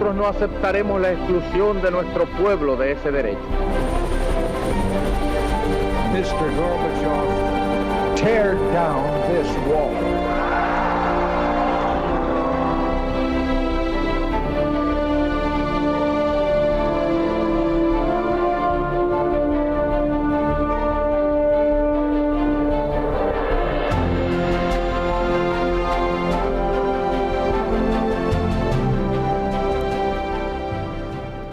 nosotros no aceptaremos la exclusión de nuestro pueblo de ese derecho. Mr. Gorbachev, tear down this wall.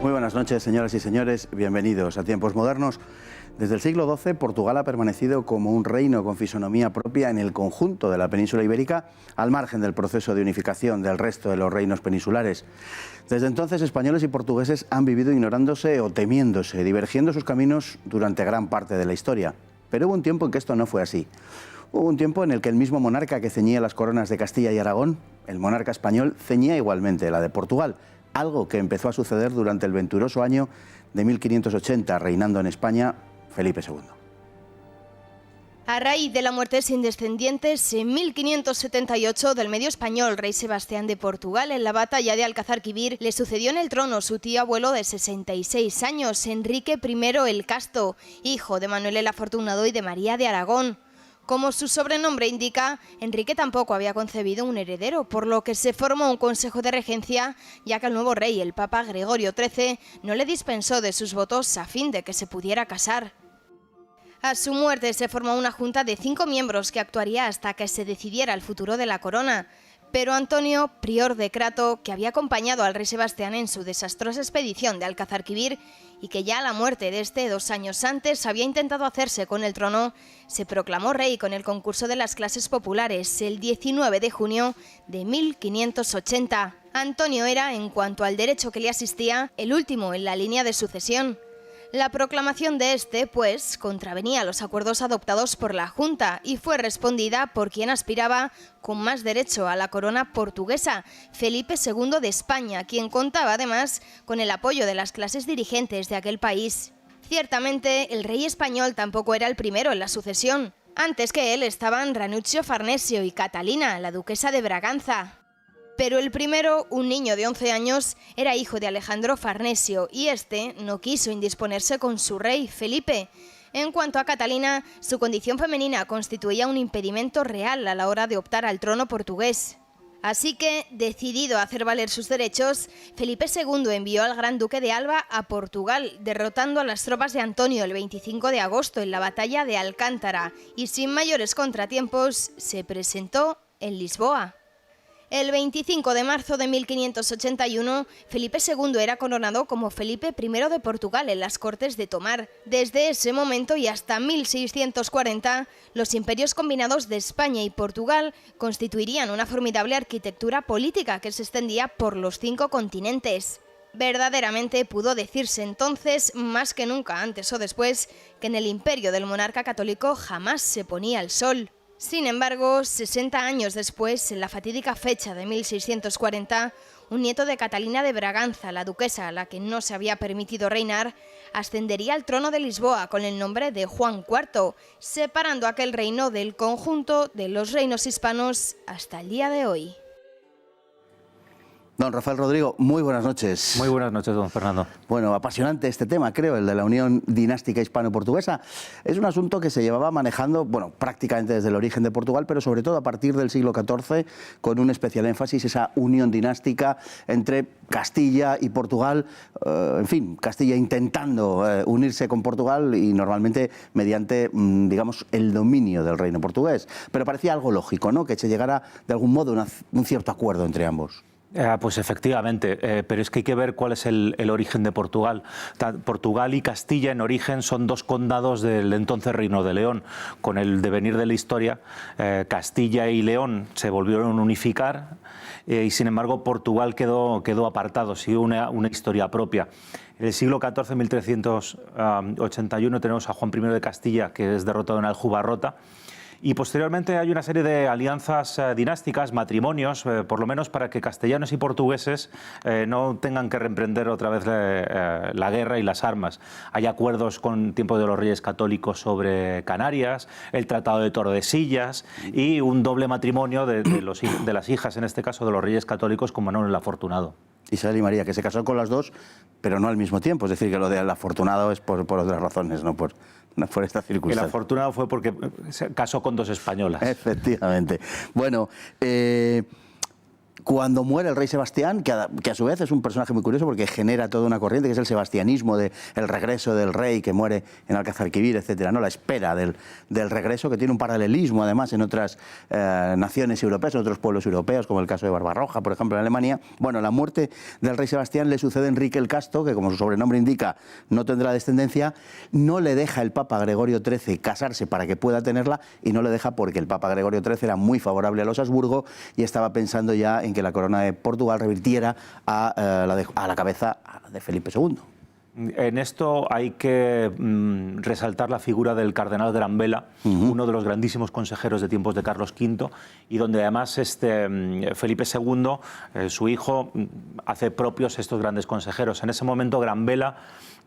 Buenas noches, señoras y señores, bienvenidos a Tiempos Modernos. Desde el siglo XII, Portugal ha permanecido como un reino con fisonomía propia en el conjunto de la península ibérica, al margen del proceso de unificación del resto de los reinos peninsulares. Desde entonces, españoles y portugueses han vivido ignorándose o temiéndose, divergiendo sus caminos durante gran parte de la historia. Pero hubo un tiempo en que esto no fue así. Hubo un tiempo en el que el mismo monarca que ceñía las coronas de Castilla y Aragón, el monarca español, ceñía igualmente la de Portugal. Algo que empezó a suceder durante el venturoso año de 1580, reinando en España Felipe II. A raíz de la muerte sin descendientes en 1578 del medio español rey Sebastián de Portugal en la batalla de Alcázar-Quibir, le sucedió en el trono su tío abuelo de 66 años, Enrique I el Casto, hijo de Manuel el Afortunado y de María de Aragón. Como su sobrenombre indica, Enrique tampoco había concebido un heredero, por lo que se formó un consejo de regencia, ya que el nuevo rey, el Papa Gregorio XIII, no le dispensó de sus votos a fin de que se pudiera casar. A su muerte se formó una junta de 5 miembros que actuaría hasta que se decidiera el futuro de la corona. Pero Antonio, prior de Crato, que había acompañado al rey Sebastián en su desastrosa expedición de Alcázar-Quibir y que ya a la muerte de este 2 años antes había intentado hacerse con el trono, se proclamó rey con el concurso de las clases populares el 19 de junio de 1580. Antonio era, en cuanto al derecho que le asistía, el último en la línea de sucesión. La proclamación de este, pues, contravenía los acuerdos adoptados por la Junta y fue respondida por quien aspiraba con más derecho a la corona portuguesa, Felipe II de España, quien contaba además con el apoyo de las clases dirigentes de aquel país. Ciertamente, el rey español tampoco era el primero en la sucesión. Antes que él estaban Ranuccio Farnesio y Catalina, la duquesa de Braganza. Pero el primero, un niño de 11 años, era hijo de Alejandro Farnesio y este no quiso indisponerse con su rey, Felipe. En cuanto a Catalina, su condición femenina constituía un impedimento real a la hora de optar al trono portugués. Así que, decidido a hacer valer sus derechos, Felipe II envió al gran duque de Alba a Portugal, derrotando a las tropas de Antonio el 25 de agosto en la batalla de Alcántara y sin mayores contratiempos se presentó en Lisboa. El 25 de marzo de 1581, Felipe II era coronado como Felipe I de Portugal en las Cortes de Tomar. Desde ese momento y hasta 1640, los imperios combinados de España y Portugal constituirían una formidable arquitectura política que se extendía por los 5 continentes. Verdaderamente pudo decirse entonces, más que nunca antes o después, que en el imperio del monarca católico jamás se ponía el sol. Sin embargo, 60 años después, en la fatídica fecha de 1640, un nieto de Catalina de Braganza, la duquesa a la que no se había permitido reinar, ascendería al trono de Lisboa con el nombre de Juan IV, separando aquel reino del conjunto de los reinos hispanos hasta el día de hoy. Don Rafael Rodrigo, muy buenas noches. Muy buenas noches, don Fernando. Bueno, apasionante este tema, creo, el de la unión dinástica hispano-portuguesa. Es un asunto que se llevaba manejando, bueno, prácticamente desde el origen de Portugal, pero sobre todo a partir del siglo XIV, con un especial énfasis, esa unión dinástica entre Castilla y Portugal, en fin, Castilla intentando unirse con Portugal y normalmente mediante, digamos, el dominio del reino portugués. Pero parecía algo lógico, ¿no?, que se llegara de algún modo a un cierto acuerdo entre ambos. Pues efectivamente, pero es que hay que ver cuál es el origen de Portugal. Portugal y Castilla en origen son 2 condados del entonces Reino de León. Con el devenir de la historia, Castilla y León se volvieron a unificar y sin embargo Portugal quedó apartado, siguió una historia propia. En el siglo XIV, 1381, tenemos a Juan I de Castilla, que es derrotado en Aljubarrota. Y posteriormente hay una serie de alianzas dinásticas, matrimonios, por lo menos para que castellanos y portugueses no tengan que reemprender otra vez la guerra y las armas. Hay acuerdos con tiempo de los reyes católicos sobre Canarias, el Tratado de Tordesillas y un doble matrimonio de las hijas, en este caso, de los reyes católicos con Manuel el Afortunado. Isabel y María, que se casó con las dos, pero no al mismo tiempo. Es decir, que lo del afortunado es por otras razones, no por esta circunstancia. El afortunado fue porque se casó con dos españolas. Efectivamente. Bueno, cuando muere el rey Sebastián, que a su vez es un personaje muy curioso porque genera toda una corriente, que es el sebastianismo, el regreso del rey que muere en Alcázarquivir, etcétera, ¿no? La espera del regreso, que tiene un paralelismo además en otras naciones europeas, en otros pueblos europeos, como el caso de Barbarroja, por ejemplo, en Alemania. Bueno, la muerte del rey Sebastián le sucede a Enrique el Casto, que como su sobrenombre indica, no tendrá descendencia, no le deja el Papa Gregorio XIII casarse para que pueda tenerla, y no le deja porque el Papa Gregorio XIII era muy favorable a los Habsburgo y estaba pensando ya en que la corona de Portugal revirtiera a la cabeza de Felipe II. En esto hay que resaltar la figura del cardenal Granvela, uno de los grandísimos consejeros de tiempos de Carlos V, y donde además Felipe II, su hijo, hace propios estos grandes consejeros. En ese momento Granvela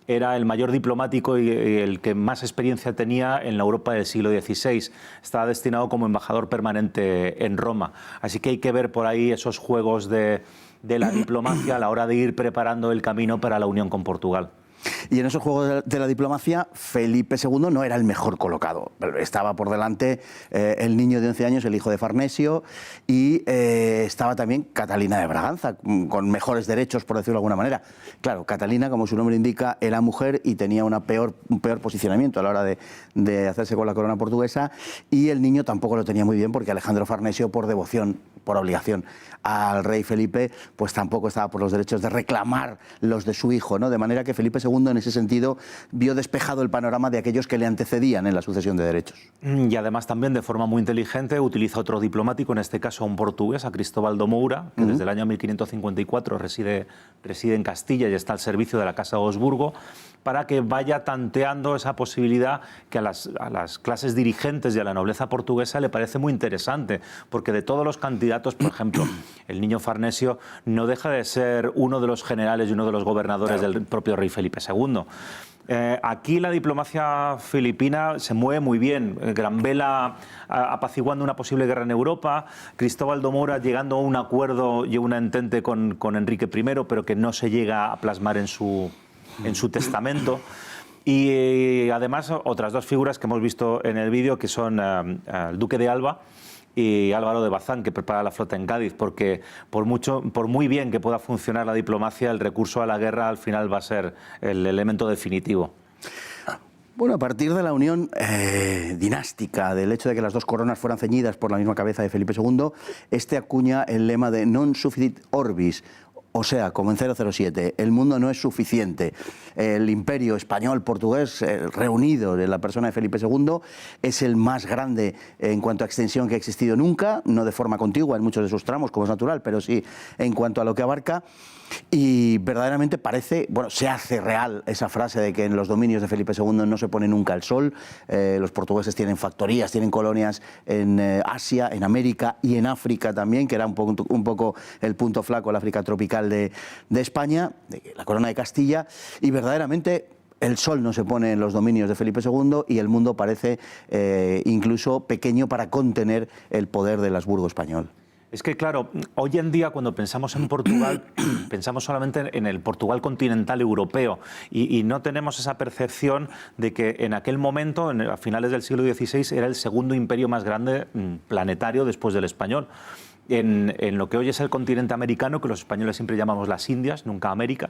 era el mayor diplomático y el que más experiencia tenía en la Europa del siglo XVI. Estaba destinado como embajador permanente en Roma. Así que hay que ver por ahí esos juegos de la diplomacia a la hora de ir preparando el camino para la unión con Portugal. Y en esos juegos de la diplomacia, Felipe II no era el mejor colocado. Estaba por delante el niño de 11 años, el hijo de Farnesio, y estaba también Catalina de Braganza, con mejores derechos, por decirlo de alguna manera. Claro, Catalina, como su nombre indica, era mujer y tenía un peor posicionamiento a la hora de hacerse con la corona portuguesa, y el niño tampoco lo tenía muy bien porque Alejandro Farnesio, por devoción, por obligación al rey Felipe, pues tampoco estaba por los derechos de reclamar los de su hijo, ¿no? De manera que Felipe II en ese sentido vio despejado el panorama de aquellos que le antecedían en la sucesión de derechos. Y además también de forma muy inteligente utiliza otro diplomático, en este caso un portugués, a Cristóbal do Moura, que desde el año 1554 reside en Castilla y está al servicio de la Casa de Habsburgo, para que vaya tanteando esa posibilidad que a las clases dirigentes y a la nobleza portuguesa le parece muy interesante, porque de todos los candidatos, por ejemplo, el niño Farnesio no deja de ser uno de los generales y uno de los gobernadores del propio rey Felipe II. Aquí la diplomacia filipina se mueve muy bien. Granvela apaciguando una posible guerra en Europa, Cristóbal do Moura llegando a un acuerdo y un entente con Enrique I, pero que no se llega a plasmar en su testamento. Y además otras dos figuras que hemos visto en el vídeo, que son el duque de Alba y Álvaro de Bazán, que prepara la flota en Cádiz, porque por muy bien que pueda funcionar la diplomacia, el recurso a la guerra al final va a ser el elemento definitivo. Bueno, a partir de la unión dinástica, del hecho de que las dos coronas fueran ceñidas por la misma cabeza de Felipe II, acuña el lema de non sufficit orbis. O sea, como en 007, el mundo no es suficiente. El imperio español-portugués reunido en la persona de Felipe II es el más grande en cuanto a extensión que ha existido nunca, no de forma contigua en muchos de sus tramos, como es natural, pero sí en cuanto a lo que abarca. Y verdaderamente se hace real esa frase de que en los dominios de Felipe II no se pone nunca el sol. Los portugueses tienen factorías, tienen colonias en Asia, en América y en África también, que era un poco el punto flaco, el África tropical de España, de la corona de Castilla, y verdaderamente el sol no se pone en los dominios de Felipe II y el mundo parece incluso pequeño para contener el poder del Habsburgo español. Es que, claro, hoy en día cuando pensamos en Portugal, pensamos solamente en el Portugal continental europeo y no tenemos esa percepción de que en aquel momento, a finales del siglo XVI, era el segundo imperio más grande planetario después del español. En lo que hoy es el continente americano, que los españoles siempre llamamos las Indias, nunca América,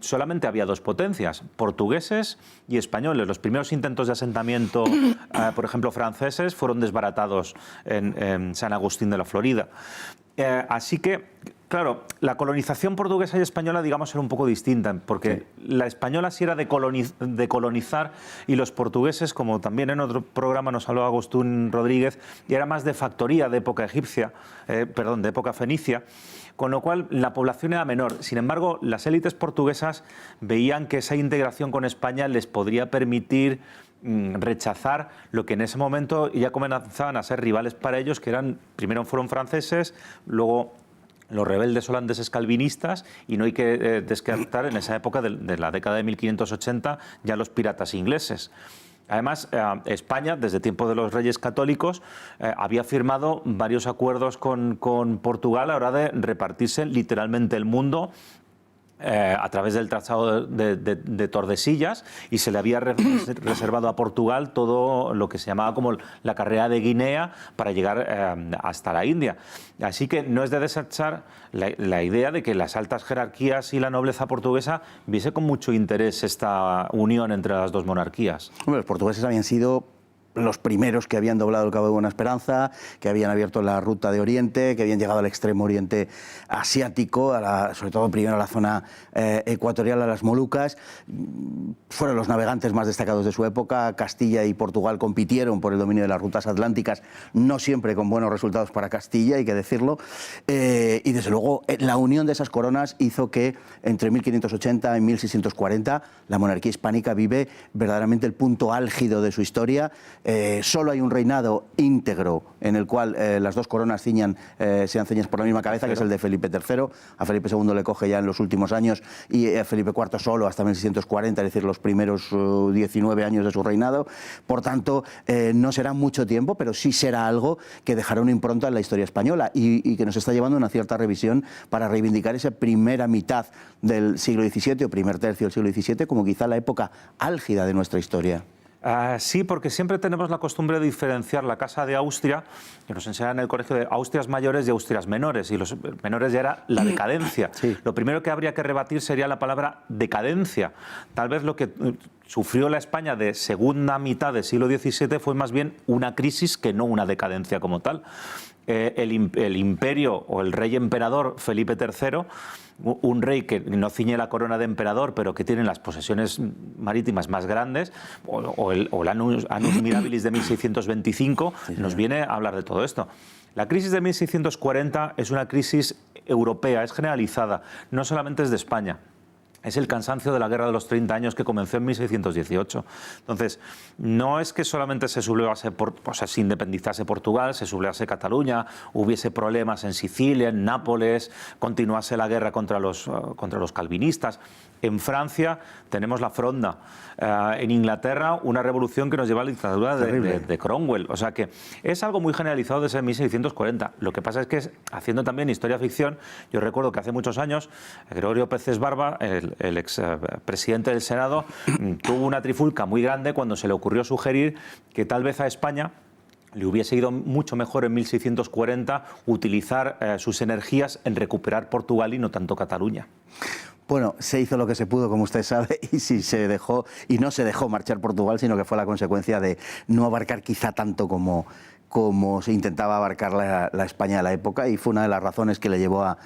solamente había dos potencias, portugueses y españoles. Los primeros intentos de asentamiento, por ejemplo, franceses, fueron desbaratados en San Agustín de la Florida. Así que, claro, la colonización portuguesa y española, digamos, era un poco distinta, porque la española sí era de colonizar y los portugueses, como también en otro programa nos habló Agustín Rodríguez, y era más de factoría de época de época fenicia, con lo cual la población era menor. Sin embargo, las élites portuguesas veían que esa integración con España les podría permitir rechazar lo que en ese momento ya comenzaban a ser rivales para ellos, que primero fueron franceses, luego los rebeldes holandeses calvinistas, y no hay que descartar en esa época de la década de 1580 ya los piratas ingleses. Además, España, desde tiempo de los Reyes Católicos, había firmado varios acuerdos con Portugal a la hora de repartirse literalmente el mundo a través del Tratado de Tordesillas, y se le había reservado a Portugal todo lo que se llamaba como la carrera de Guinea para llegar hasta la India. Así que no es de desechar la idea de que las altas jerarquías y la nobleza portuguesa viese con mucho interés esta unión entre las dos monarquías. Bueno, los portugueses habían sido los primeros que habían doblado el Cabo de Buena Esperanza, que habían abierto la ruta de Oriente, que habían llegado al extremo oriente asiático, sobre todo primero a la zona ecuatorial, a las Molucas. Fueron los navegantes más destacados de su época. Castilla y Portugal compitieron por el dominio de las rutas atlánticas, no siempre con buenos resultados para Castilla, hay que decirlo. Y desde luego la unión de esas coronas hizo que entre 1580 y 1640 la monarquía hispánica vive verdaderamente el punto álgido de su historia. Solo hay un reinado íntegro en el cual las dos coronas sean ceñidas por la misma cabeza, que es el de Felipe III. A Felipe II le coge ya en los últimos años, y a Felipe IV solo hasta 1640, es decir, los primeros 19 años de su reinado. Por tanto, no será mucho tiempo, pero sí será algo que dejará una impronta en la historia española y que nos está llevando a una cierta revisión para reivindicar esa primera mitad del siglo XVII o primer tercio del siglo XVII como quizá la época álgida de nuestra historia. Sí, porque siempre tenemos la costumbre de diferenciar la Casa de Austria, que nos enseñan en el colegio, de Austrias mayores y Austrias menores, y los menores ya era la decadencia. Sí. Lo primero que habría que rebatir sería la palabra decadencia. Tal vez lo que sufrió la España de segunda mitad del siglo XVII fue más bien una crisis que no una decadencia como tal. El imperio o el rey emperador Felipe III, un rey que no ciñe la corona de emperador, pero que tiene las posesiones marítimas más grandes, o el Annus Mirabilis de 1625, nos viene a hablar de todo esto. La crisis de 1640 es una crisis europea, es generalizada, no solamente es de España. Es el cansancio de la Guerra de los 30 años que comenzó en 1618. Entonces, no es que solamente se se independizase Portugal, se sublevase Cataluña, hubiese problemas en Sicilia, en Nápoles, continuase la guerra contra los calvinistas. En Francia tenemos la Fronda. En Inglaterra, una revolución que nos lleva a la dictadura de Cromwell. O sea que es algo muy generalizado desde 1640. Lo que pasa es que, haciendo también historia ficción, yo recuerdo que hace muchos años Gregorio Pérez Barba, el ex presidente del Senado, tuvo una trifulca muy grande cuando se le ocurrió sugerir que tal vez a España le hubiese ido mucho mejor en 1640 utilizar sus energías en recuperar Portugal y no tanto Cataluña. Bueno, se hizo lo que se pudo, como usted sabe, y sí se dejó, y no se dejó marchar Portugal, sino que fue la consecuencia de no abarcar quizá tanto como se intentaba abarcar la España de la época, y fue una de las razones que le llevó a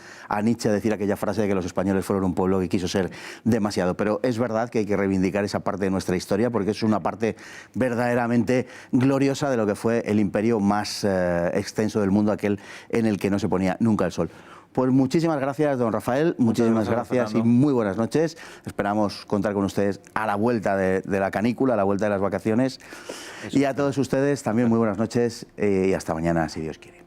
Nietzsche a decir aquella frase de que los españoles fueron un pueblo que quiso ser demasiado. Pero es verdad que hay que reivindicar esa parte de nuestra historia, porque es una parte verdaderamente gloriosa de lo que fue el imperio más extenso del mundo, aquel en el que no se ponía nunca el sol. Pues muchísimas gracias, don Rafael, muchísimas gracias y muy buenas noches. Esperamos contar con ustedes a la vuelta de la canícula, a la vuelta de las vacaciones. Y a todos ustedes también muy buenas noches y hasta mañana, si Dios quiere.